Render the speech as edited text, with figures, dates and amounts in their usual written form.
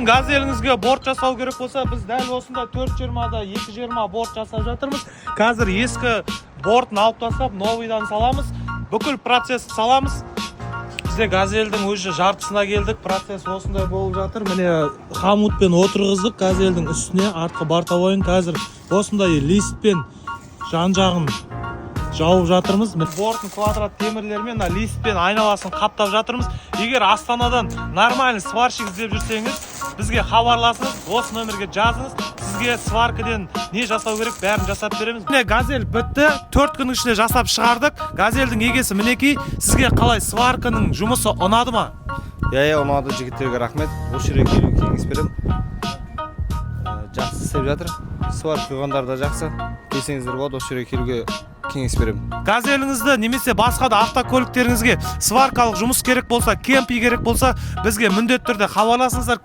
Газеліңізге борт жасау керек болса, біз дәл осында 420-да 220 борт жасап жатырмыз. Қазір ескі бортын алып тастап, новыйдан саламыз. Бүкіл процесс саламыз. Бізде газелдің өзі жартысына келдік. Процесс осындай болып жатыр. Міне хамутпен отырғыздық газелдің үстіне, артқы бортовойын қазір осындай листпен жан-жағын жауып жатырмыз. Борттың квадрат темірлермен листпен айналасын қаптап жатырмыз. Егер Астанадан нормальный сварщик іздеп жүрсеңіз, бізге хабарласыңыз, осы нөмерге жазыңыз. Сізге сваркадан не жасау керек, бәрін жасап береміз. Міне газель бітті, 4 күн ішінде жасап шығардық. Газельдің егесі мінекей. Сізге қалай сварканың жұмысы ұнады ма? Ұнады, жігіттерге рахмет. Осы жерге келуге кеңес беремін. Жақсы істеп жатыр. Сварка қойғандар да жақсы. Келсеңіздер болады, осы жерге келуге кеңес беремін. Газеліңізді немесе басқа да автокөліктеріңізге сваркалық жұмыс керек болса, кемпи керек болса, бізге міндетті түрде хабарласыңыздар.